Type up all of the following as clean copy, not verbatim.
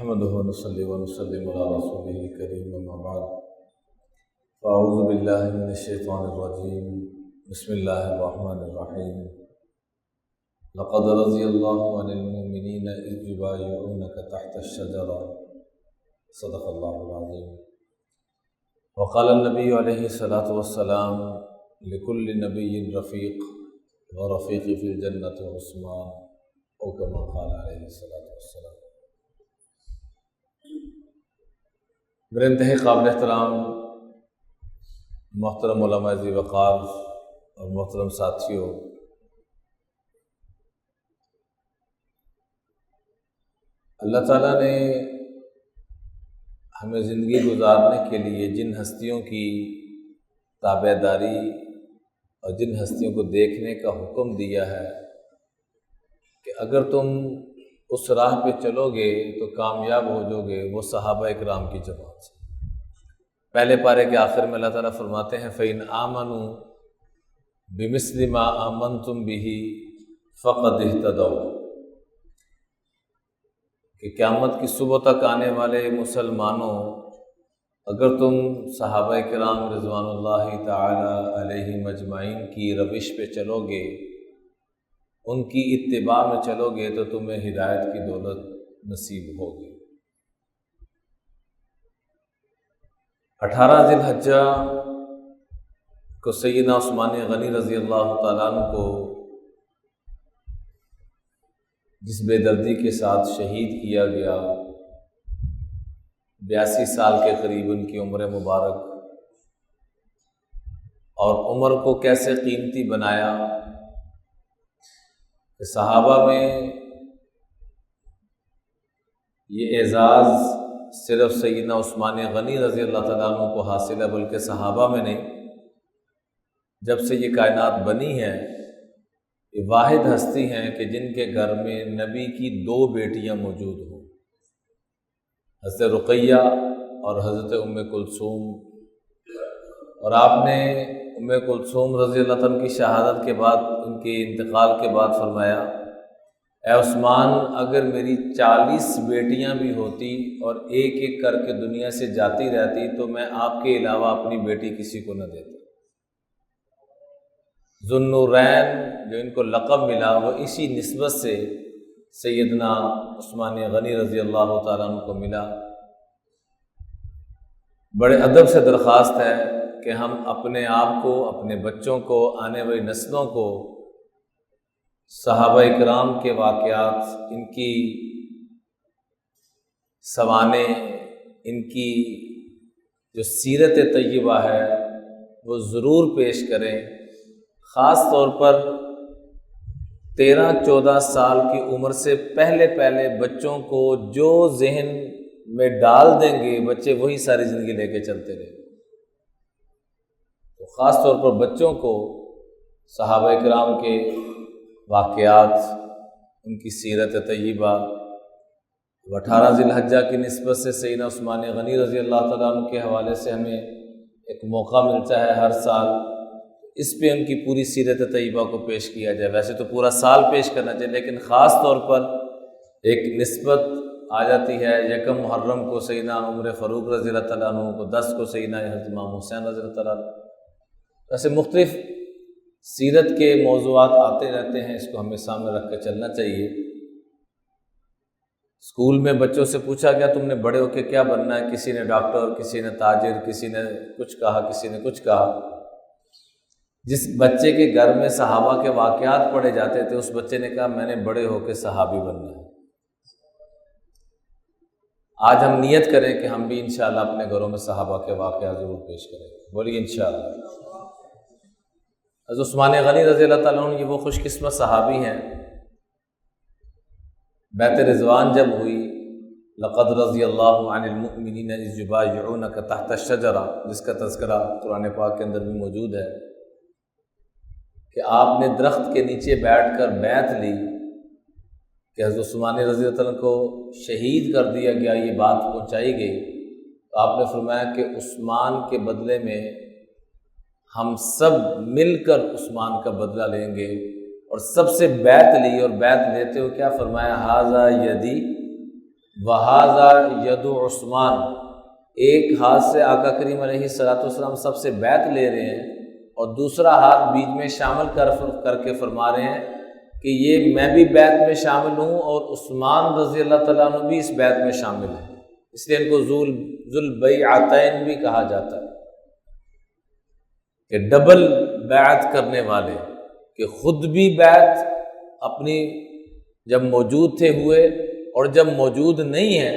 نحمده ونصلي ونسلم على رسوله الكريم أما بعد فأعوذ بالله من الشيطان الرجيم بسم الله الرحمن الرحيم لقد رضي الله عن المؤمنين إذ يبايعونك تحت الشجرة صدق الله العظيم. وقال النبي عليه الصلاة والسلام لكل نبي رفيق ورفيق في الجنة عثمان أو كما قال عليه الصلاة والسلام. میرے انتہائی قابل احترام محترم علماء ذی وقار اور محترم ساتھیوں، اللہ تعالیٰ نے ہمیں زندگی گزارنے کے لیے جن ہستیوں کی تابع داری اور جن ہستیوں کو دیکھنے کا حکم دیا ہے کہ اگر تم اس راہ پہ چلو گے تو کامیاب ہو جاؤ گے، وہ صحابہ اکرام کی جماعت سے. پہلے پارے کے آخر میں اللہ تعالیٰ فرماتے ہیں فَإِنْ آمَنُوا بِمِثْلِ مَا آمَنْتُمْ بِهِ فَقَدِ اهْتَدَوْا، کہ قیامت کی صبح تک آنے والے مسلمانوں اگر تم صحابہ کرام رضوان اللہ تعالی علیہم اجمعین کی روش پہ چلو گے، ان کی اتباع میں چلو گے تو تمہیں ہدایت کی دولت نصیب ہوگی. 18 ذی الحجہ کو سیدنا عثمان غنی رضی اللہ تعالیٰ عنہ کو جس بے دردی کے ساتھ شہید کیا گیا، 82 سال کے قریب ان کی عمر مبارک، اور عمر کو کیسے قیمتی بنایا کہ صحابہ میں یہ اعزاز صرف سیدنا عثمان غنی رضی اللہ تعالیٰ عنہ کو حاصل ہے، بلکہ صحابہ میں نہیں. جب سے یہ کائنات بنی ہے، یہ واحد ہستی ہیں کہ جن کے گھر میں نبی کی 2 بیٹیاں موجود ہوں، حضرت رقیہ اور حضرت ام کلثوم. اور آپ نے ام کلثوم رضی اللہ عنہ کی شہادت کے بعد، ان کے انتقال کے بعد فرمایا، اے عثمان، اگر میری 40 بیٹیاں بھی ہوتی اور ایک ایک کر کے دنیا سے جاتی رہتی تو میں آپ کے علاوہ اپنی بیٹی کسی کو نہ دیتا. ذو النورین جو ان کو لقب ملا وہ اسی نسبت سے سیدنا عثمان غنی رضی اللہ تعالیٰ عنہ کو ملا. بڑے ادب سے درخواست ہے کہ ہم اپنے آپ کو، اپنے بچوں کو، آنے والی نسلوں کو صحابہ اکرام کے واقعات، ان کی سوانح، ان کی جو سیرت طیبہ ہے وہ ضرور پیش کریں. خاص طور پر 13-14 سال کی عمر سے پہلے بچوں کو جو ذہن میں ڈال دیں گے بچے وہی ساری زندگی لے کے چلتے رہیں. تو خاص طور پر بچوں کو صحابہ کرام کے واقعات، ان کی سیرت طیبہ. 18 ذی الحجہ کی نسبت سے سیدنا عثمان غنی رضی اللہ تعالیٰ عنہ کے حوالے سے ہمیں ایک موقع ملتا ہے ہر سال، اس پہ ان کی پوری سیرت طیبہ کو پیش کیا جائے. ویسے تو پورا سال پیش کرنا چاہیے، لیکن خاص طور پر ایک نسبت آ جاتی ہے. 1 محرم کو سیدنا عمر فاروق رضی اللہ تعالیٰ عنہ کو، 10 کو سیدنا حضرت امام حسین رضی اللہ تعالیٰ عنہ. ایسے مختلف سیرت کے موضوعات آتے رہتے ہیں، اس کو ہمیں سامنے رکھ کے چلنا چاہیے. اسکول میں بچوں سے پوچھا گیا تم نے بڑے ہو کے کیا بننا ہے؟ کسی نے ڈاکٹر، کسی نے تاجر، کسی نے کچھ کہا، کسی نے کچھ کہا. جس بچے کے گھر میں صحابہ کے واقعات پڑھے جاتے تھے اس بچے نے کہا میں نے بڑے ہو کے صحابی بننا ہے. آج ہم نیت کریں کہ ہم بھی انشاءاللہ اپنے گھروں میں صحابہ کے واقعات ضرور پیش کریں. بولیے انشاءاللہ. حضرت عثمان غنی رضی اللہ تعالیٰ عنہ یہ وہ خوش قسمت صحابی ہیں. بیعت رضوان جب ہوئی، لقد رضی اللہ عن المؤمنین اذ یبایعونک تحت الشجرہ، جس کا تذکرہ قرآن پاک کے اندر بھی موجود ہے کہ آپ نے درخت کے نیچے بیٹھ کر بیعت لی کہ حضرت عثمان رضی اللہ عنہ کو شہید کر دیا گیا، یہ بات پہنچائی گئی. تو آپ نے فرمایا کہ عثمان کے بدلے میں ہم سب مل کر عثمان کا بدلہ لیں گے. اور سب سے بیعت لی، اور بیعت لیتے ہوئے کیا فرمایا؟ ھذا یدی وہذا ید عثمان، ایک ہاتھ سے آقا کریم علیہ السلام سب سے بیعت لے رہے ہیں اور دوسرا ہاتھ بیچ میں شامل کر کے فرما رہے ہیں کہ یہ میں بھی بیعت میں شامل ہوں اور عثمان رضی اللہ تعالیٰ عنہ بھی اس بیعت میں شامل ہیں، اس لیے ان کو ذوالبیعتین بھی کہا جاتا ہے کہ ڈبل بیعت کرنے والے، کہ خود بھی بیعت اپنی جب موجود تھے ہوئے اور جب موجود نہیں ہیں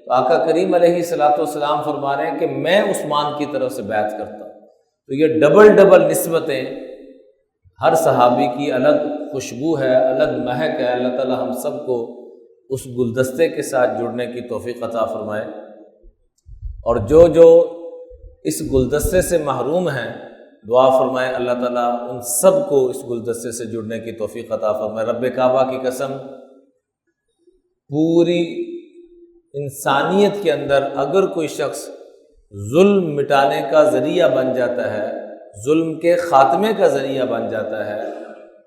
تو آقا کریم علیہ السلام فرما رہے ہیں کہ میں عثمان کی طرف سے بیعت کرتا ہوں۔ تو یہ ڈبل نسبتیں، ہر صحابی کی الگ خوشبو ہے، الگ مہک ہے۔ اللہ تعالی ہم سب کو اس گلدستے کے ساتھ جڑنے کی توفیق عطا فرمائے، اور جو اس گلدستے سے محروم ہیں دعا فرمائے اللہ تعالیٰ ان سب کو اس گلدستے سے جڑنے کی توفیق عطا فرمائے۔ رب کعبہ کی قسم، پوری انسانیت کے اندر اگر کوئی شخص ظلم مٹانے کا ذریعہ بن جاتا ہے، ظلم کے خاتمے کا ذریعہ بن جاتا ہے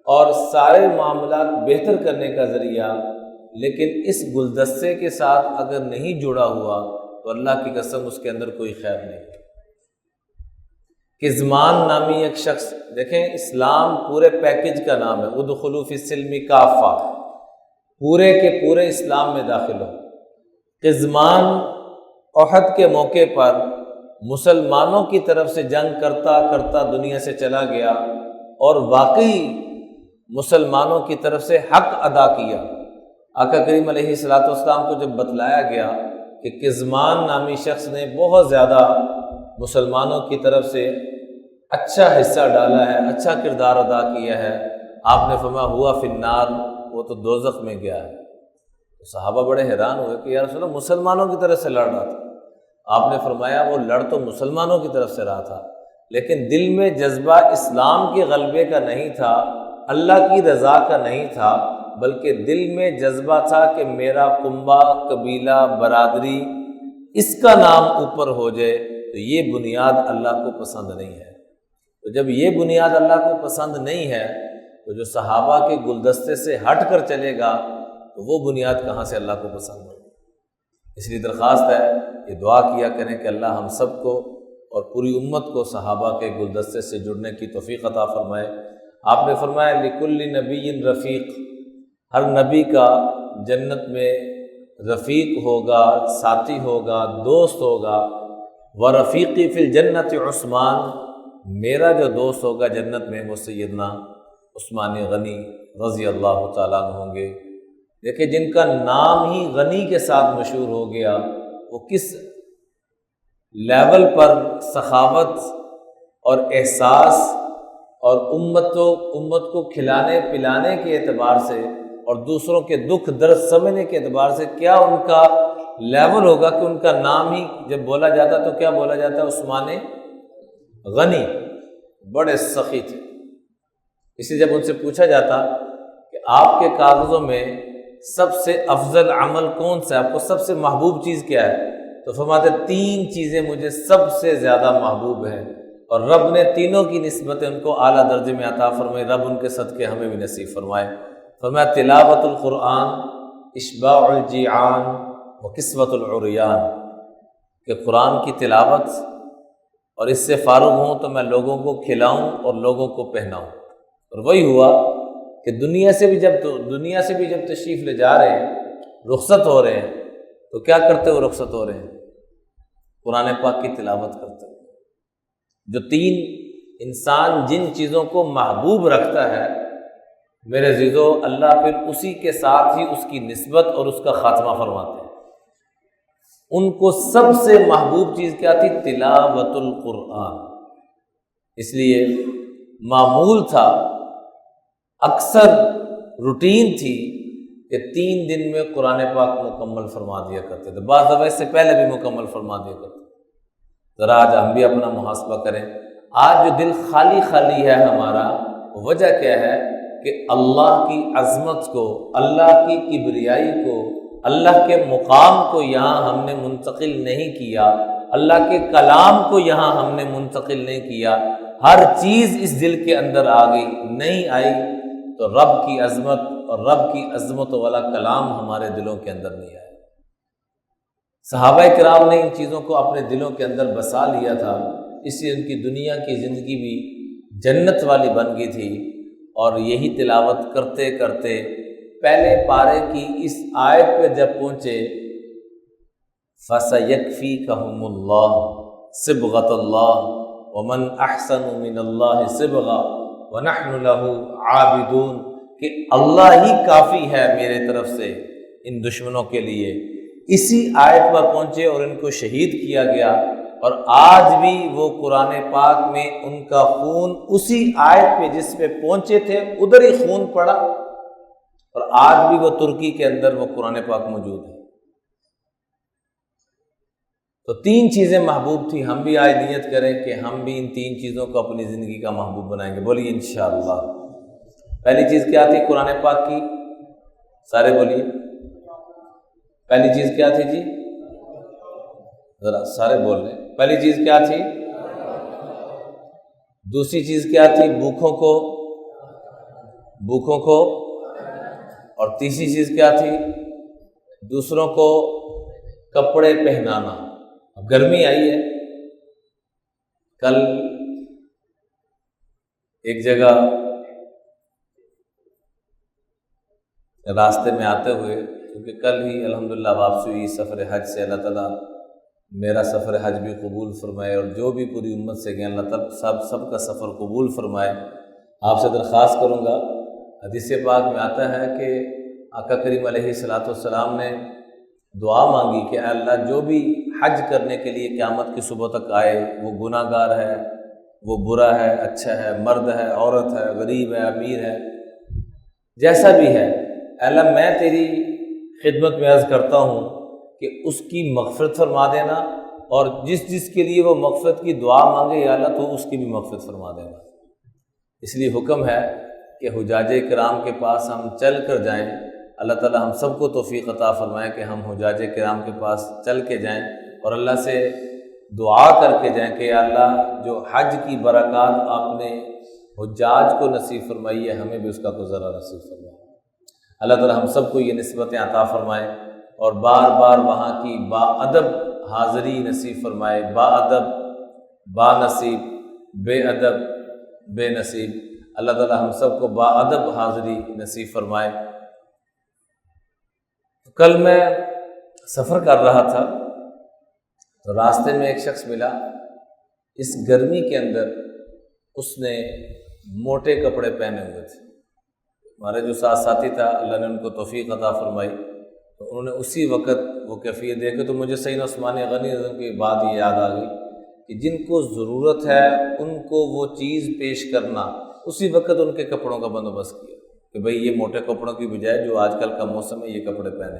اور سارے معاملات بہتر کرنے کا ذریعہ، لیکن اس گلدستے کے ساتھ اگر نہیں جڑا ہوا تو اللہ کی قسم اس کے اندر کوئی خیر نہیں۔ کزمان نامی ایک شخص، دیکھیں اسلام پورے پیکج کا نام ہے، ادخلوا فی السلم کافہ، پورے کے پورے اسلام میں داخل ہو۔ کزمان احد کے موقع پر مسلمانوں کی طرف سے جنگ کرتا کرتا دنیا سے چلا گیا اور واقعی مسلمانوں کی طرف سے حق ادا کیا۔ آقا کریم علیہ السلام کو جب بتلایا گیا کہ کزمان نامی شخص نے بہت زیادہ مسلمانوں کی طرف سے اچھا حصہ ڈالا ہے، اچھا کردار ادا کیا ہے، آپ نے فرمایا ہوا فی النار، وہ تو دوزخ میں گیا ہے۔ تو صحابہ بڑے حیران ہوئے کہ یا رسول اللہ مسلمانوں کی طرف سے لڑ رہا تھا۔ آپ نے فرمایا وہ لڑ تو مسلمانوں کی طرف سے رہا تھا، لیکن دل میں جذبہ اسلام کے غلبے کا نہیں تھا، اللہ کی رضا کا نہیں تھا، بلکہ دل میں جذبہ تھا کہ میرا کنبہ، قبیلہ، برادری، اس کا نام اوپر ہو جائے۔ تو یہ بنیاد اللہ کو پسند نہیں ہے۔ تو جب یہ بنیاد اللہ کو پسند نہیں ہے تو جو صحابہ کے گلدستے سے ہٹ کر چلے گا تو وہ بنیاد کہاں سے اللہ کو پسند ہوگی۔ اس لیے درخواست ہے کہ دعا کیا کریں کہ اللہ ہم سب کو اور پوری امت کو صحابہ کے گلدستے سے جڑنے کی توفیق عطا فرمائے۔ آپ نے فرمایا لکل نبی رفیق، ہر نبی کا جنت میں رفیق ہوگا، ساتھی ہوگا، دوست ہوگا۔ ورفیقی فی الجنت عثمان، میرا جو دوست ہوگا جنت میں وہ سیدنا عثمان غنی رضی اللہ تعالیٰ عنہ ہوں گے۔ دیکھیں جن کا نام ہی غنی کے ساتھ مشہور ہو گیا، وہ کس لیول پر سخاوت اور احساس اور امت کو کھلانے پلانے کے اعتبار سے اور دوسروں کے دکھ درد سمجھنے کے اعتبار سے کیا ان کا لیول ہوگا کہ ان کا نام ہی جب بولا جاتا تو کیا بولا جاتا ہے؟ عثمان غنی، بڑے سخی تھے۔ اسی جب ان سے پوچھا جاتا کہ آپ کے کاغذوں میں سب سے افضل عمل کون سا ہے، آپ کو سب سے محبوب چیز کیا ہے، تو فرماتے 3 چیزیں مجھے سب سے زیادہ محبوب ہیں، اور رب نے تینوں کی نسبت ان کو اعلیٰ درجے میں عطا فرمائے۔ رب ان کے صدقے ہمیں بھی نصیب فرمائے۔ فرمایا تلاوت القرآن، اشباع الجیعان و کسوۃ العریان، کہ قرآن کی تلاوت اور اس سے فارغ ہوں تو میں لوگوں کو کھلاؤں اور لوگوں کو پہناؤں۔ اور وہی ہوا کہ دنیا سے بھی جب تشریف لے جا رہے ہیں، رخصت ہو رہے ہیں، تو کیا کرتے ہوئے رخصت ہو رہے ہیں؟ قرآن پاک کی تلاوت کرتے ہوئے۔ جو 3 انسان جن چیزوں کو محبوب رکھتا ہے میرے عزیزو، اللہ پھر اسی کے ساتھ ہی اس کی نسبت اور اس کا خاتمہ فرماتے ہیں۔ ان کو سب سے محبوب چیز کیا تھی؟ تلاوت القرآن۔ اس لیے معمول تھا، اکثر روٹین تھی کہ 3 دن میں قرآن پاک مکمل فرما دیا کرتے تھے، بعض دفعہ اس سے پہلے بھی مکمل فرما دیا کرتے تھے۔ ذرا آج ہم بھی اپنا محاسبہ کریں، آج جو دل خالی خالی ہے ہمارا، وجہ کیا ہے کہ اللہ کی عظمت کو، اللہ کی کبریائی کو، اللہ کے مقام کو یہاں ہم نے منتقل نہیں کیا، اللہ کے کلام کو یہاں ہم نے منتقل نہیں کیا۔ ہر چیز اس دل کے اندر آ گئی، نہیں آئی تو رب کی عظمت اور رب کی عظمت والا کلام ہمارے دلوں کے اندر نہیں آیا۔ صحابہ کرام نے ان چیزوں کو اپنے دلوں کے اندر بسا لیا تھا، اس لیے ان کی دنیا کی زندگی بھی جنت والی بن گئی تھی۔ اور یہی تلاوت کرتے کرتے پہلے پارے کی اس آیت پہ جب پہنچے، فَسَيَكْفِيكَهُمُ اللَّهُ صِبْغَةَ اللَّهِ وَمَنْ أَحْسَنُ مِنَ اللَّهِ صِبْغَةً وَنَحْنُ لَهُ عَابِدُونَ، کہ اللہ ہی کافی ہے میرے طرف سے ان دشمنوں کے لیے۔ اسی آیت پر پہنچے اور ان کو شہید کیا گیا، اور آج بھی وہ قرآن پاک میں ان کا خون اسی آیت پہ جس پہ پہنچے تھے ادھر ہی خون پڑا، اور آج بھی وہ ترکی کے اندر وہ قرآن پاک موجود ہے۔ تو تین چیزیں محبوب تھی، ہم بھی آج نیت کریں کہ ہم بھی ان تین چیزوں کو اپنی زندگی کا محبوب بنائیں گے، بولیے انشاءاللہ۔ پہلی چیز کیا تھی قرآن پاک کی؟ سارے بولیے، پہلی چیز کیا تھی جی؟ ذرا سارے بول رہے ہیں۔ پہلی چیز کیا تھی؟ دوسری چیز کیا تھی؟ بھوکوں کو، اور تیسری چیز کیا تھی؟ دوسروں کو کپڑے پہنانا۔ اب گرمی آئی ہے، کل ایک جگہ راستے میں آتے ہوئے، کیونکہ کل ہی الحمدللہ واپسی ہوئی سفر حج سے، اللہ تعالیٰ میرا سفر حج بھی قبول فرمائے، اور جو بھی پوری امت سے گئے اللہ تعالیٰ سب کا سفر قبول فرمائے۔ آپ سے درخواست کروں گا، حدیث پاک میں آتا ہے کہ آقا کریم علیہ الصلوۃ والسلام نے دعا مانگی کہ اے اللہ جو بھی حج کرنے کے لیے قیامت کی صبح تک آئے، وہ گناہ گار ہے، وہ برا ہے، اچھا ہے، مرد ہے، عورت ہے، غریب ہے، امیر ہے، جیسا بھی ہے، اے اللہ میں تیری خدمت میں عرض کرتا ہوں کہ اس کی مغفرت فرما دینا، اور جس کے لیے وہ مغفرت کی دعا مانگے یا اللہ تو اس کی بھی مغفرت فرما دینا۔ اس لیے حکم ہے کہ حجاج کرام کے پاس ہم چل کر جائیں، اللہ تعالیٰ ہم سب کو توفیق عطا فرمائے کہ ہم حجاج کرام کے پاس چل کے جائیں اور اللہ سے دعا کر کے جائیں کہ یا اللہ جو حج کی برکات آپ نے حجاج کو نصیب فرمائی ہے، ہمیں بھی اس کا گزارا نصیب فرمائے۔ اللہ تعالیٰ ہم سب کو یہ نسبتیں عطا فرمائے، اور بار بار وہاں کی با ادب حاضری نصیب فرمائے، با ادب با نصیب، بے ادب بے نصیب، اللہ تعالیٰ ہم سب کو با ادب حاضری نصیب فرمائے۔ کل میں سفر کر رہا تھا تو راستے میں ایک شخص ملا، اس گرمی کے اندر اس نے موٹے کپڑے پہنے ہوئے تھے۔ ہمارے جو ساتھی تھا اللہ نے ان کو توفیق عطا فرمائی، تو انہوں نے اسی وقت وہ کیفیت دیکھے، تو مجھے سیدنا عثمان غنی رضی اللہ عنہ کی بات یہ یاد آ گئی کہ جن کو ضرورت ہے ان کو وہ چیز پیش کرنا، اسی وقت ان کے کپڑوں کا بندوبست کیا کہ بھئی یہ موٹے کپڑوں کی بجائے جو آج کل کا موسم ہے یہ کپڑے پہنے۔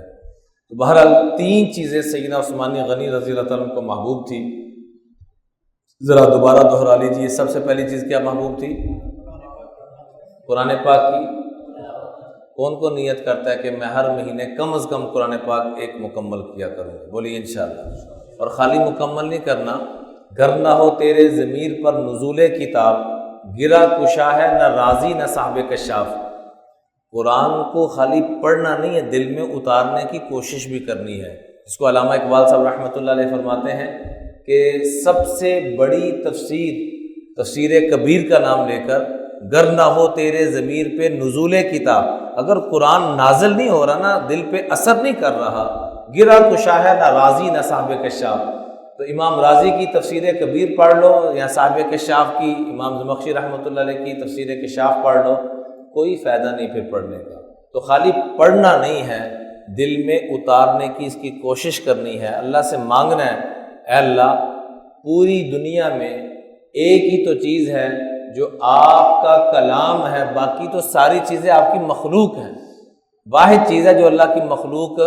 تو بہرحال تین چیزیں سیدنا عثمان غنی رضی اللہ تعالیٰ عنہ کو محبوب تھی، ذرا دوبارہ دہرا لیجیے۔ سب سے پہلی چیز کیا محبوب تھی؟ قرآن پاک کی۔ کون کو نیت کرتا ہے کہ میں ہر مہینے کم از کم قرآن پاک ایک مکمل کیا کروں؟ بولیے انشاءاللہ۔ اور خالی مکمل نہیں کرنا، گر نہ ہو تیرے ضمیر پر نزول کتاب، گرا کشا ہے نہ راضی نہ صاحب کشاف۔ قرآن کو خالی پڑھنا نہیں ہے، دل میں اتارنے کی کوشش بھی کرنی ہے۔ اس کو علامہ اقبال صاحب رحمۃ اللہ علیہ فرماتے ہیں کہ سب سے بڑی تفسیر کبیر کا نام لے کر، گر نہ ہو تیرے ضمیر پہ نزول کتاب، اگر قرآن نازل نہیں ہو رہا نا، دل پہ اثر نہیں کر رہا، گرا کشا ہے نہ راضی نہ صاحب کشاف، تو امام راضی کی تفسیر کبیر پڑھ لو یا صاحب کشاف کی امام زمخشری رحمۃ اللہ علیہ کی تفسیر کشاف پڑھ لو، کوئی فائدہ نہیں پھر پڑھنے کا۔ تو خالی پڑھنا نہیں ہے، دل میں اتارنے کی اس کی کوشش کرنی ہے، اللہ سے مانگنا ہے اے اللہ پوری دنیا میں ایک ہی تو چیز ہے جو آپ کا کلام ہے، باقی تو ساری چیزیں آپ کی مخلوق ہیں، واحد چیز ہے جو اللہ کی مخلوق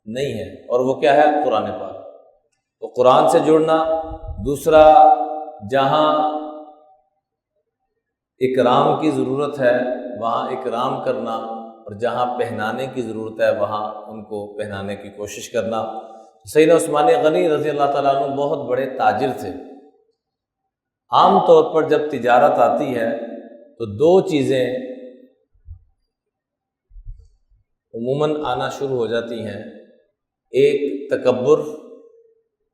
نہیں ہے، اور وہ کیا ہے؟ قرآن پاک۔ تو قرآن سے جڑنا، دوسرا جہاں اکرام کی ضرورت ہے وہاں اکرام کرنا، اور جہاں پہنانے کی ضرورت ہے وہاں ان کو پہنانے کی کوشش کرنا۔ سیدنا عثمان غنی رضی اللہ تعالیٰ عنہ بہت بڑے تاجر تھے۔ عام طور پر جب تجارت آتی ہے تو دو چیزیں عموماً آنا شروع ہو جاتی ہیں، ایک تکبر،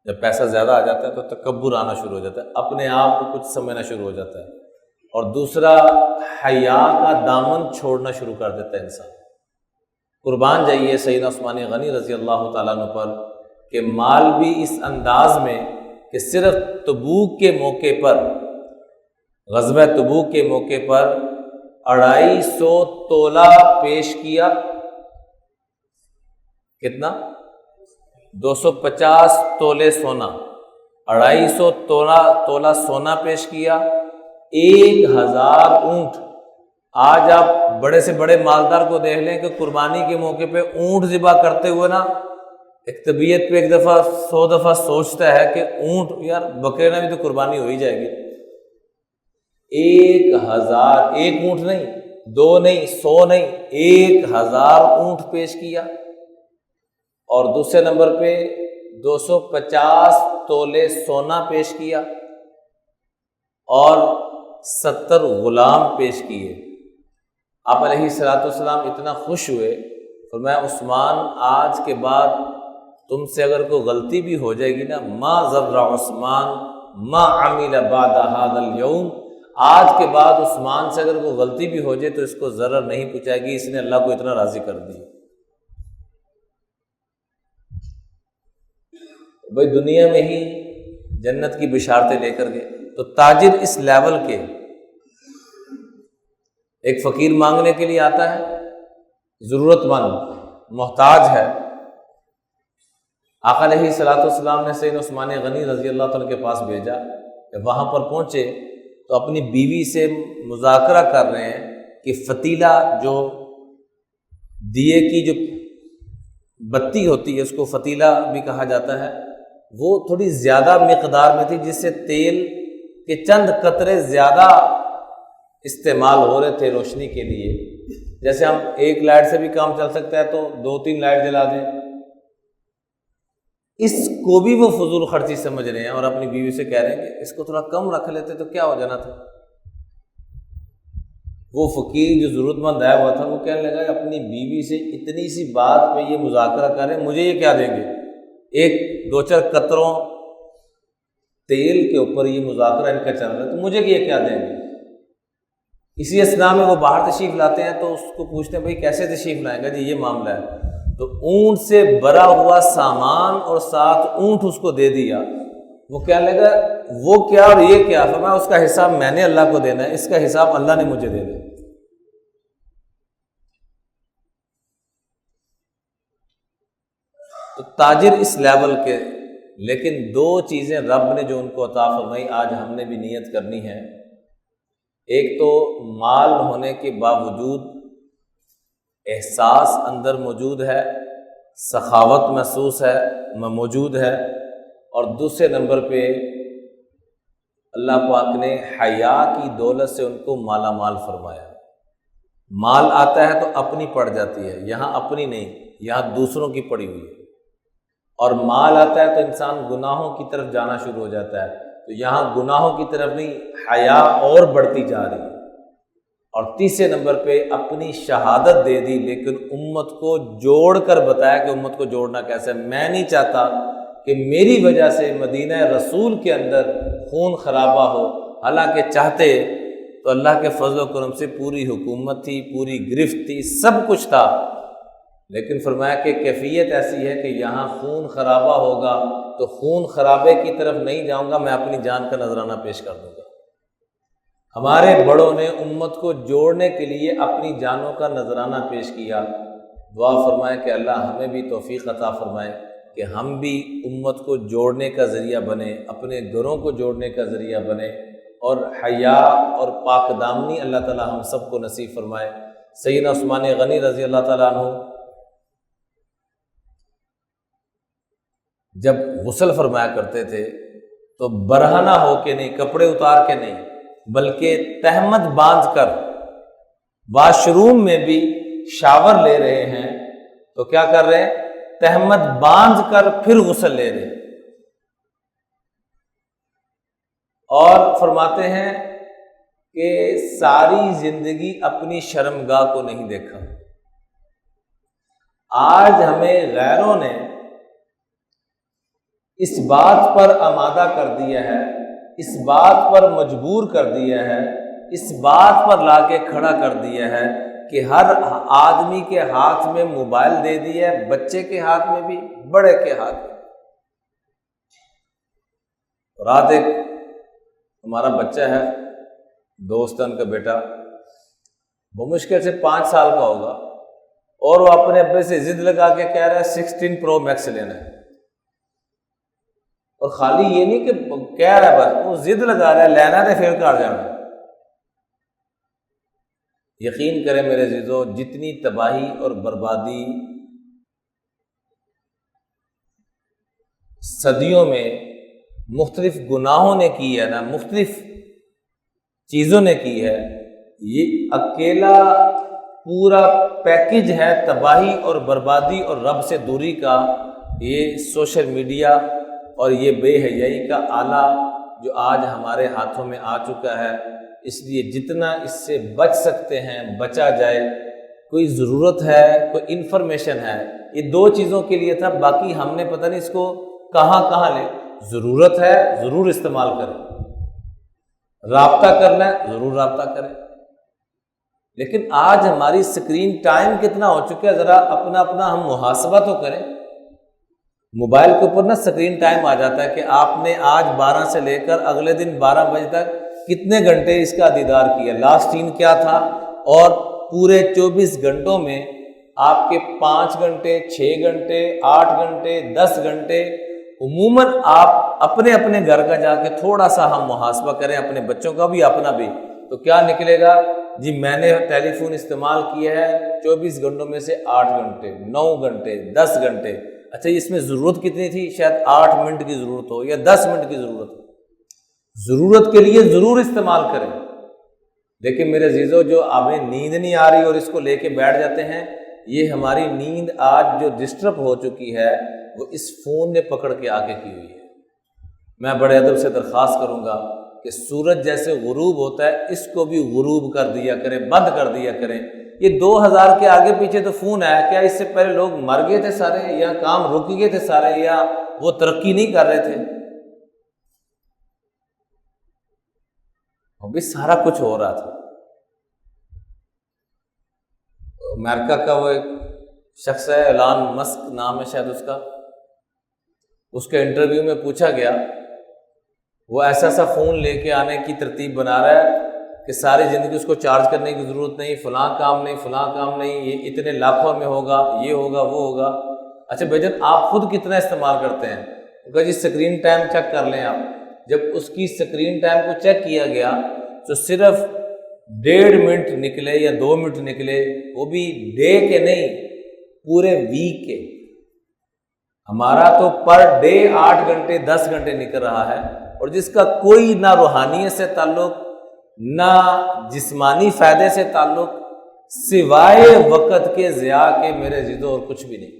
جب پیسہ زیادہ آ جاتا ہے تو تکبر آنا شروع ہو جاتا ہے، اپنے آپ کو کچھ سمجھنا شروع ہو جاتا ہے، اور دوسرا حیا کا دامن چھوڑنا شروع کر دیتا ہے انسان۔ قربان جائیے سیدنا عثمان غنی رضی اللہ تعالیٰ عنہ پر کہ مال بھی اس انداز میں کہ صرف تبوک کے موقع پر، غزوہ تبوک کے موقع پر 250 تولہ پیش کیا۔ کتنا؟ 250 تولے سونا، 250 تولہ سونا پیش کیا، 1000 اونٹ۔ آج آپ بڑے سے بڑے مالدار کو دیکھ لیں کہ قربانی کے موقع پہ اونٹ ذبح کرتے ہوئے نا ایک طبیعت پہ ایک دفعہ 100 دفعہ سوچتا ہے کہ اونٹ، یار بکرے میں بھی تو قربانی ہو ہی جائے گی۔ 1000، ایک اونٹ نہیں، 2 نہیں، 100 نہیں، 1000 اونٹ پیش کیا، اور دوسرے نمبر پہ 250 تولے سونا پیش کیا، اور 70 غلام پیش کیے۔ آپ علیہ الصلوۃ والسلام اتنا خوش ہوئے، فرمایا عثمان آج کے بعد تم سے اگر کوئی غلطی بھی ہو جائے گی نا، ما ضر عثمان ما عمل بعد هذا اليوم، آج کے بعد عثمان سے اگر کوئی غلطی بھی ہو جائے تو اس کو ضرر نہیں پہنچائے گی، اس نے اللہ کو اتنا راضی کر دی۔ بھائی دنیا میں ہی جنت کی بشارتیں لے کر گئے، تو تاجر اس لیول کے، ایک فقیر مانگنے کے لیے آتا ہے، ضرورت مند محتاج ہے، آقا علیہ الصلوۃ والسلام نے سیدنا عثمان غنی رضی اللہ تعالیٰ کے پاس بھیجا، جب وہاں پر پہنچے تو اپنی بیوی سے مذاکرہ کر رہے ہیں کہ فتیلہ جو دیے کی جو بتی ہوتی ہے اس کو فتیلہ بھی کہا جاتا ہے، وہ تھوڑی زیادہ مقدار میں تھی، جس سے تیل کے چند قطرے زیادہ استعمال ہو رہے تھے روشنی کے لیے۔ جیسے ہم ایک لائٹ سے بھی کام چل سکتا ہے تو 2-3 لائٹ جلا دیں، اس کو بھی وہ فضول خرچی سمجھ رہے ہیں، اور اپنی بیوی سے کہہ رہے ہیں کہ اس کو تھوڑا کم رکھ لیتے تو کیا ہو جانا تھا۔ وہ فقیر جو ضرورت مند آیا ہوا تھا وہ کہنے لگا کہ اپنی بیوی سے اتنی سی بات پہ یہ مذاکرہ کر رہے ہیں، مجھے یہ کیا دیں گے؟ ایک 2-4 قطروں تیل کے اوپر یہ مذاکرہ ان کا چل رہا ہے، تو مجھے یہ کیا دیں گے؟ اسی اسنا میں وہ باہر تشریف لاتے ہیں تو اس کو پوچھتے ہیں بھائی کیسے تشریف لائیں گا؟ جی یہ معاملہ ہے، تو اونٹ سے بھرا ہوا سامان اور 7 اونٹ اس کو دے دیا۔ وہ کہنے لگا وہ کیا اور یہ کیا؟ فرمایا اس کا حساب میں نے اللہ کو دینا ہے، اس کا حساب اللہ نے مجھے دینا ہے۔ تو تاجر اس لیول کے، لیکن 2 چیزیں رب نے جو ان کو عطا فرمائی آج ہم نے بھی نیت کرنی ہے۔ ایک تو مال ہونے کے باوجود احساس اندر موجود ہے، سخاوت محسوس ہے، موجود ہے، اور دوسرے نمبر پہ اللہ پاک نے حیا کی دولت سے ان کو مالا مال فرمایا۔ مال آتا ہے تو اپنی پڑ جاتی ہے، یہاں اپنی نہیں، یہاں دوسروں کی پڑی ہوئی ہے، اور مال آتا ہے تو انسان گناہوں کی طرف جانا شروع ہو جاتا ہے، تو یہاں گناہوں کی طرف نہیں، حیا اور بڑھتی جا رہی ہے۔ اور تیسرے نمبر پہ اپنی شہادت دے دی، لیکن امت کو جوڑ کر بتایا کہ امت کو جوڑنا کیسے ہے۔ میں نہیں چاہتا کہ میری وجہ سے مدینہ رسول کے اندر خون خرابہ ہو، حالانکہ چاہتے تو اللہ کے فضل و کرم سے پوری حکومت تھی، پوری گرفت تھی، سب کچھ تھا، لیکن فرمایا کہ کیفیت ایسی ہے کہ یہاں خون خرابہ ہوگا تو خون خرابے کی طرف نہیں جاؤں گا، میں اپنی جان کا نذرانہ پیش کر دوں گا۔ ہمارے بڑوں نے امت کو جوڑنے کے لیے اپنی جانوں کا نذرانہ پیش کیا۔ دعا فرمائے کہ اللہ ہمیں بھی توفیق عطا فرمائے کہ ہم بھی امت کو جوڑنے کا ذریعہ بنے، اپنے گھروں کو جوڑنے کا ذریعہ بنے، اور حیا اور پاک دامنی اللہ تعالی ہم سب کو نصیب فرمائے۔ سیدنا عثمان غنی رضی اللہ تعالیٰ عنہ جب غسل فرمایا کرتے تھے تو برہنہ ہو کے نہیں، کپڑے اتار کے نہیں، بلکہ تہمت باندھ کر، واش روم میں بھی شاور لے رہے ہیں تو کیا کر رہے ہیں؟ تہمت باندھ کر پھر غسل لے رہے ہیں، اور فرماتے ہیں کہ ساری زندگی اپنی شرمگاہ کو نہیں دیکھا۔ آج ہمیں غیروں نے اس بات پر آمادہ کر دیا ہے، اس بات پر مجبور کر دیا ہے، اس بات پر لا کے کھڑا کر دیا ہے کہ ہر آدمی کے ہاتھ میں موبائل دے دیا ہے، بچے کے ہاتھ میں بھی، بڑے کے ہاتھ میں۔ رات ایک ہمارا بچہ ہے، دوستن کا بیٹا، وہ مشکل سے 5 سال کا ہوگا، اور وہ اپنے ابے سے ضد لگا کے کہہ رہا ہے 16 پرو میکس لینا ہے۔ اور خالی یہ نہیں کہ کہہ رہا ہے، بس وہ ضد لگا رہا ہے، لینا ہے تو پھر کر جانا ہے۔ یقین کریں میرے عزیزو، جتنی تباہی اور بربادی صدیوں میں مختلف گناہوں نے کی ہے نا، مختلف چیزوں نے کی ہے، یہ اکیلا پورا پیکج ہے تباہی اور بربادی اور رب سے دوری کا، یہ سوشل میڈیا اور یہ بے حیائی کا آلہ جو آج ہمارے ہاتھوں میں آ چکا ہے۔ اس لیے جتنا اس سے بچ سکتے ہیں بچا جائے۔ کوئی ضرورت ہے، کوئی انفارمیشن ہے، یہ 2 چیزوں کے لیے تھا، باقی ہم نے پتہ نہیں اس کو کہاں کہاں لے۔ ضرورت ہے ضرور استعمال کریں، رابطہ کرنا ہے ضرور رابطہ کریں، لیکن آج ہماری سکرین ٹائم کتنا ہو چکا ہے، ذرا اپنا ہم محاسبہ تو کریں۔ موبائل کے اوپر نا سکرین ٹائم آ جاتا ہے کہ آپ نے آج 12 سے لے کر اگلے دن 12 بجے تک کتنے گھنٹے اس کا دیدار کیا، لاسٹ سین کیا تھا، اور پورے 24 گھنٹوں میں آپ کے 5 گھنٹے، 6 گھنٹے، 8 گھنٹے، 10 گھنٹے، عموماً آپ اپنے گھر کا جا کے تھوڑا سا ہم محاسبہ کریں، اپنے بچوں کا بھی اپنا بھی، تو کیا نکلے گا؟ جی میں نے ٹیلی فون استعمال کیا ہے 24 گھنٹوں میں سے 8 گھنٹے، 9 گھنٹے، 10 گھنٹے۔ اچھا اس میں ضرورت کتنی تھی؟ شاید 8 منٹ کی ضرورت ہو یا 10 منٹ کی ضرورت ہو۔ ضرورت کے لیے ضرور استعمال کریں، لیکن میرے عزیزو جو ہمیں نیند نہیں آ رہی اور اس کو لے کے بیٹھ جاتے ہیں، یہ ہماری نیند آج جو ڈسٹرب ہو چکی ہے وہ اس فون نے پکڑ کے آ کے کی ہوئی ہے۔ میں بڑے ادب سے درخواست کروں گا کہ سورج جیسے غروب ہوتا ہے اس کو بھی غروب کر دیا کریں، بند کر دیا کریں۔ یہ 2000 کے آگے پیچھے تو فون ہے، کیا اس سے پہلے لوگ مر گئے تھے سارے، یا کام رک گئے تھے سارے، یا وہ ترقی نہیں کر رہے تھے؟ ابھی سارا کچھ ہو رہا تھا۔ امریکہ کا وہ ایک شخص ہے، ایلان مسک نام ہے شاید اس کا، اس کے انٹرویو میں پوچھا گیا، وہ ایسا فون لے کے آنے کی ترتیب بنا رہا ہے کہ ساری زندگی اس کو چارج کرنے کی ضرورت نہیں، فلاں کام نہیں، یہ اتنے لاکھوں میں ہوگا، یہ ہوگا وہ ہوگا۔ اچھا بھائی آپ خود کتنا استعمال کرتے ہیں؟ کہا جی سکرین ٹائم چیک کر لیں آپ۔ جب اس کی سکرین ٹائم کو چیک کیا گیا تو صرف 1.5 منٹ نکلے یا 2 منٹ نکلے، وہ بھی ڈے کے نہیں، پورے ویک کے۔ ہمارا تو پر ڈے 8 گھنٹے 10 گھنٹے نکل رہا ہے، اور جس کا کوئی نہ روحانیت سے تعلق نہ جسمانی فائدے سے تعلق، سوائے وقت کے ضیاع کے میرے عزیزوں اور کچھ بھی نہیں۔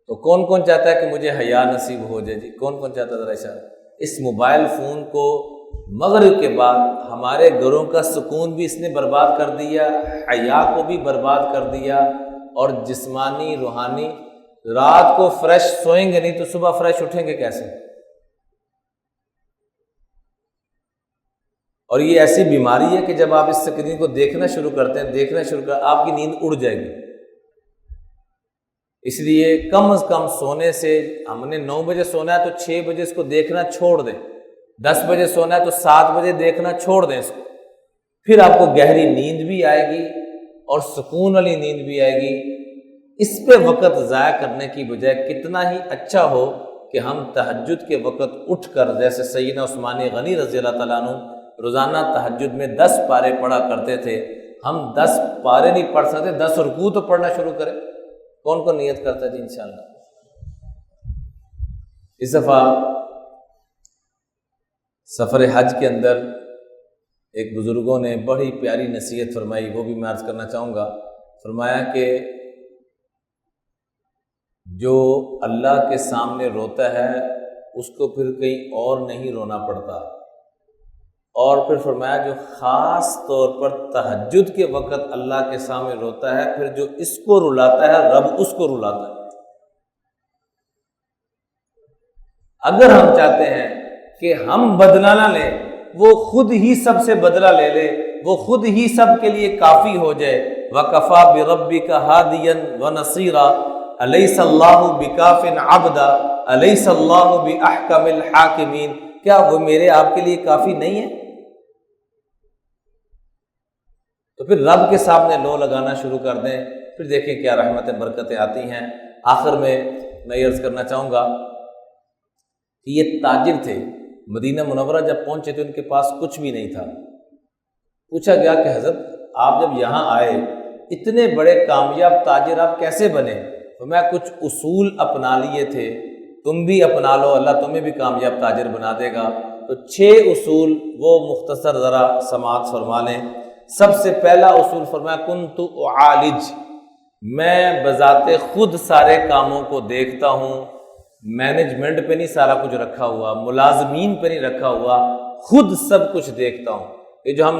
تو کون کون چاہتا ہے کہ مجھے حیا نصیب ہو جائے؟ جی کون کون چاہتا ہے؟ ذرا اشارہ۔ اس موبائل فون کو مغرب کے بعد ہمارے گھروں کا سکون بھی اس نے برباد کر دیا، حیا کو بھی برباد کر دیا، اور جسمانی روحانی۔ رات کو فریش سوئیں گے نہیں تو صبح فریش اٹھیں گے کیسے؟ اور یہ ایسی بیماری ہے کہ جب آپ اس سکرین کو دیکھنا شروع کرتے ہیں، آپ کی نیند اڑ جائے گی۔ اس لیے کم از کم سونے سے، ہم نے 9 بجے سونا ہے تو 6 بجے اس کو دیکھنا چھوڑ دیں، 10 بجے سونا ہے تو 7 بجے دیکھنا چھوڑ دیں اس کو، پھر آپ کو گہری نیند بھی آئے گی اور سکون والی نیند بھی آئے گی۔ اس پہ وقت ضائع کرنے کی بجائے کتنا ہی اچھا ہو کہ ہم تہجد کے وقت اٹھ کر، جیسے سیدنا عثمان غنی رضی اللہ تعالیٰ عنہ روزانہ تہجد میں 10 پارے پڑھا کرتے تھے، ہم 10 پارے نہیں پڑھ سکتے، 10 رکوع تو پڑھنا شروع کریں۔ کون کون نیت کرتا ہے جی انشاءاللہ؟ اس دفعہ سفر حج کے اندر ایک بزرگوں نے بڑی پیاری نصیحت فرمائی، وہ بھی میں عرض کرنا چاہوں گا۔ فرمایا کہ جو اللہ کے سامنے روتا ہے اس کو پھر کہیں اور نہیں رونا پڑتا، اور پھر فرمایا جو خاص طور پر تہجد کے وقت اللہ کے سامنے روتا ہے، پھر جو اس کو رلاتا ہے رب اس کو رلاتا ہے۔ اگر ہم چاہتے ہیں کہ ہم بدلہ نہ لیں، وہ خود ہی سب سے بدلہ لے لے، وہ خود ہی سب کے لیے کافی ہو جائے۔ وَكَفَى بِرَبِّكَ هَادِيًا وَنَصِيرًا أَلَيْسَ اللَّهُ بِكَافٍ عَبْدًا أَلَيْسَ اللَّهُ بِأَحْكَمِ الْحَاكِمِينَ، کیا وہ میرے آپ کے لیے کافی نہیں ہے؟ تو پھر رب کے سامنے لو لگانا شروع کر دیں، پھر دیکھیں کیا رحمتیں برکتیں آتی ہیں۔ آخر میں عرض کرنا چاہوں گا کہ یہ تاجر تھے، مدینہ منورہ جب پہنچے تو ان کے پاس کچھ بھی نہیں تھا۔ پوچھا گیا کہ حضرت آپ جب یہاں آئے اتنے بڑے کامیاب تاجر آپ کیسے بنے؟ تو میں کچھ اصول اپنا لیے تھے، تم بھی اپنا لو، اللہ تمہیں بھی کامیاب تاجر بنا دے گا۔ تو 6 اصول وہ مختصر ذرا سماعت فرما لیں۔ سب سے پہلا اصول فرمایا کنت اعالج، میں بذات خود سارے کاموں کو دیکھتا ہوں، مینجمنٹ پہ نہیں سارا کچھ رکھا ہوا، ملازمین پہ نہیں رکھا ہوا، خود سب کچھ دیکھتا ہوں۔ یہ جو ہم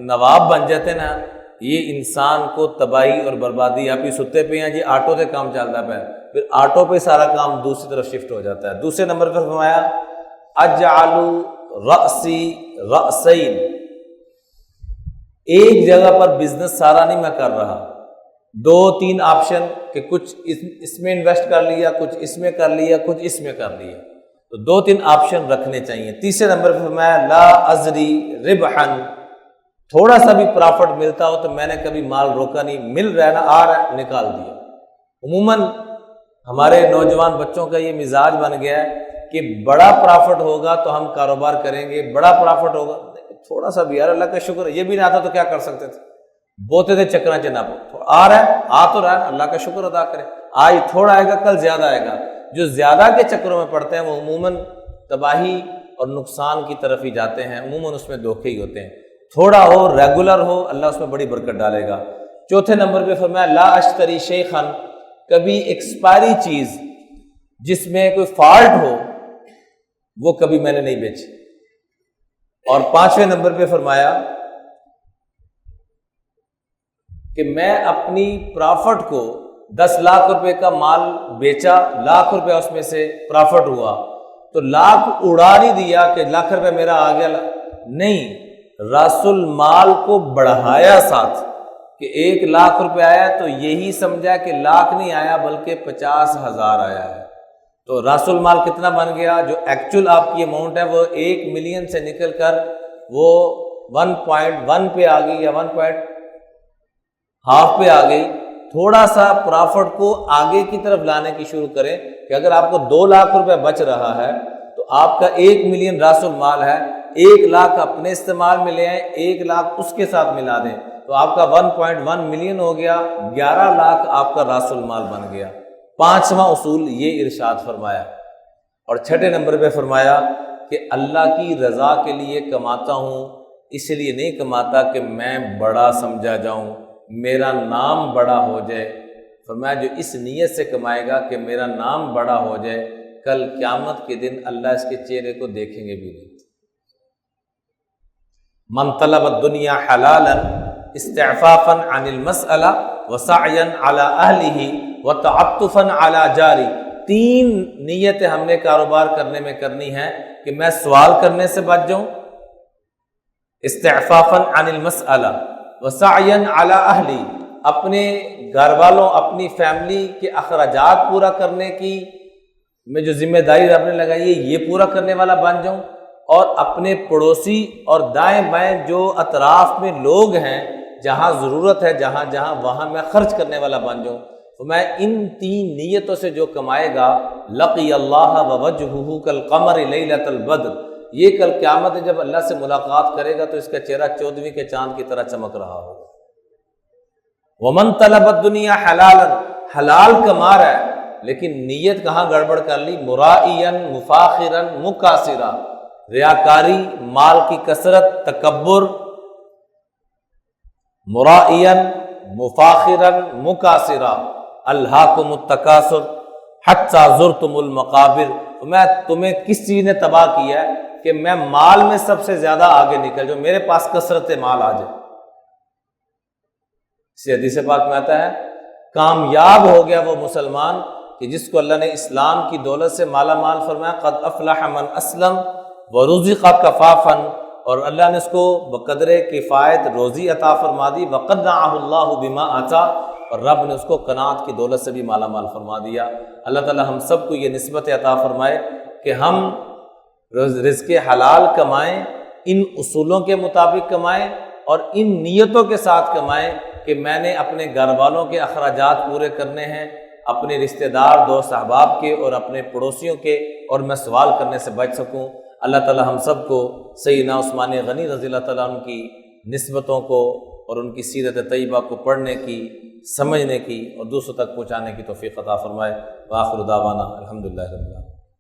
نواب بن جاتے ہیں نا، یہ انسان کو تباہی اور بربادی، آپ ہی ستے پہ ہیں جی آٹو سے کام چلتا ہے، پھر آٹو پہ سارا کام دوسری طرف شفٹ ہو جاتا ہے۔ دوسرے نمبر پر فرمایا اجعل رأسی رأسین، ایک جگہ پر بزنس سارا نہیں میں کر رہا، 2-3 آپشن کہ کچھ اس میں انویسٹ کر لیا، کچھ اس میں کر لیا، کچھ اس میں کر لیا، تو 2-3 آپشن رکھنے چاہیے۔ تیسرے نمبر پہ فرمایا لا ازری ربحا، تھوڑا سا بھی پرافٹ ملتا ہو تو میں نے کبھی مال روکا نہیں، مل رہا ہے نا، آ رہا ہے نکال دیا۔ عموماً ہمارے نوجوان بچوں کا یہ مزاج بن گیا ہے کہ بڑا پرافٹ ہوگا تو ہم کاروبار کریں گے، بڑا پرافٹ ہوگا، تھوڑا سا بھی، یار اللہ کا شکر ہے، یہ بھی نہ آتا تو کیا کر سکتے تھے، بوتے تھے چکنا چنا پو، آ رہا ہے، آ تو رہا ہے، اللہ کا شکر ادا کریں، آج تھوڑا آئے گا کل زیادہ آئے گا۔ جو زیادہ کے چکروں میں پڑتے ہیں وہ عموماً تباہی اور نقصان کی طرف ہی جاتے ہیں، عموماً اس میں دھوکے ہی ہوتے ہیں۔ تھوڑا ہو، ریگولر ہو، اللہ اس میں بڑی برکت ڈالے گا۔ چوتھے نمبر پہ فرمایا لا اشتری شیخا، کبھی ایکسپائری چیز جس میں کوئی فالٹ ہو وہ کبھی میں نے نہیں بیچی۔ اور 5ویں نمبر پہ فرمایا کہ میں اپنی پرافٹ کو 10 لاکھ روپے کا مال بیچا، لاکھ روپے اس میں سے پرافٹ ہوا تو لاکھ اڑا نہیں دیا کہ لاکھ روپے میرا آ گیا، نہیں، راس المال کو بڑھایا ساتھ کہ 1 لاکھ روپے آیا تو یہی سمجھا کہ لاکھ نہیں آیا بلکہ 50,000 آیا ہے، تو راس المال کتنا بن گیا؟ جو ایکچول آپ کی اماؤنٹ ہے وہ 1 ملین سے نکل کر وہ 1.1 پہ آ گئی یا 1.5 پہ آ گئی۔ تھوڑا سا پرافٹ کو آگے کی طرف لانے کی شروع کریں کہ اگر آپ کو 2 لاکھ روپے بچ رہا ہے تو آپ کا 1 ملین راس المال ہے، 1 لاکھ اپنے استعمال میں لے آئیں، 1 لاکھ اس کے ساتھ ملا دیں تو آپ کا 1.1 ملین ہو گیا، 11 لاکھ آپ کا راس المال بن گیا۔ 5واں اصول یہ ارشاد فرمایا۔ اور 6 نمبر پہ فرمایا کہ اللہ کی رضا کے لیے کماتا ہوں، اس لیے نہیں کماتا کہ میں بڑا سمجھا جاؤں، میرا نام بڑا ہو جائے۔ فرمایا جو اس نیت سے کمائے گا کہ میرا نام بڑا ہو جائے، کل قیامت کے دن اللہ اس کے چہرے کو دیکھیں گے بھی نہیں۔ من طلب الدنیا حلالا استعفافا عن المسألہ وسعیا علی اہلہ وتعطفا علی جاری، 3 نیتیں ہم نے کاروبار کرنے میں کرنی ہے کہ میں سوال کرنے سے بچ جاؤں، استعفافا عن المسألہ وسعیا علی اہلی، اپنے گھر والوں اپنی فیملی کے اخراجات پورا کرنے کی میں جو ذمہ داری رب نے لگائی ہے یہ پورا کرنے والا بن جاؤں، اور اپنے پڑوسی اور دائیں بائیں جو اطراف میں لوگ ہیں جہاں ضرورت ہے جہاں جہاں وہاں میں خرچ کرنے والا بن جاؤں۔ تو میں ان 3 نیتوں سے جو کمائے گا لقی اللہ ووجہہ کالقمر لیلۃ البدر، یہ کل قیامت میں جب اللہ سے ملاقات کرے گا تو اس کا چہرہ 14ویں کے چاند کی طرح چمک رہا ہوگا۔ ومن طلب الدنیا حلالا، حلال کما رہا ہے لیکن نیت کہاں گڑبڑ کر لی؟ مرائیا مفاخرا مکاسرا، ریاکاری، مال کی کثرت، تکبر، مرائیا مفاخرا مکاسرا، الہاکم التکاثر حتی زرتم المقابر۔ میں تمہیں کس چیز نے تباہ کیا ہے کہ میں مال میں سب سے زیادہ آگے نکل جاؤں، میرے پاس کثرت مال آ جائے۔ اسی حدیث پاک میں آتا ہے کامیاب ہو گیا وہ مسلمان کہ جس کو اللہ نے اسلام کی دولت سے مالا مال فرمایا، قد افلح من اسلم ورزق کفافا، اور اللہ نے اس کو بقدر کفایت روزی عطا فرما دی، وقنعہ اللہ بما آتا، اور رب نے اس کو قناعت کی دولت سے بھی مالا مال فرما دیا۔ اللہ تعالی ہم سب کو یہ نسبت عطا فرمائے کہ ہم رزق حلال کمائیں، ان اصولوں کے مطابق کمائیں اور ان نیتوں کے ساتھ کمائیں کہ میں نے اپنے گھر والوں کے اخراجات پورے کرنے ہیں، اپنے رشتہ دار دوست احباب کے اور اپنے پڑوسیوں کے، اور میں سوال کرنے سے بچ سکوں۔ اللہ تعالی ہم سب کو سیدنا عثمان غنی رضی اللہ تعالیٰ عنہ کی نسبتوں کو اور ان کی سیرت طیبہ کو پڑھنے کی، سمجھنے کی اور دوسروں تک پہنچانے کی توفیق عطا فرمائے۔ وآخر دعوانا الحمدللہ رب العالمین۔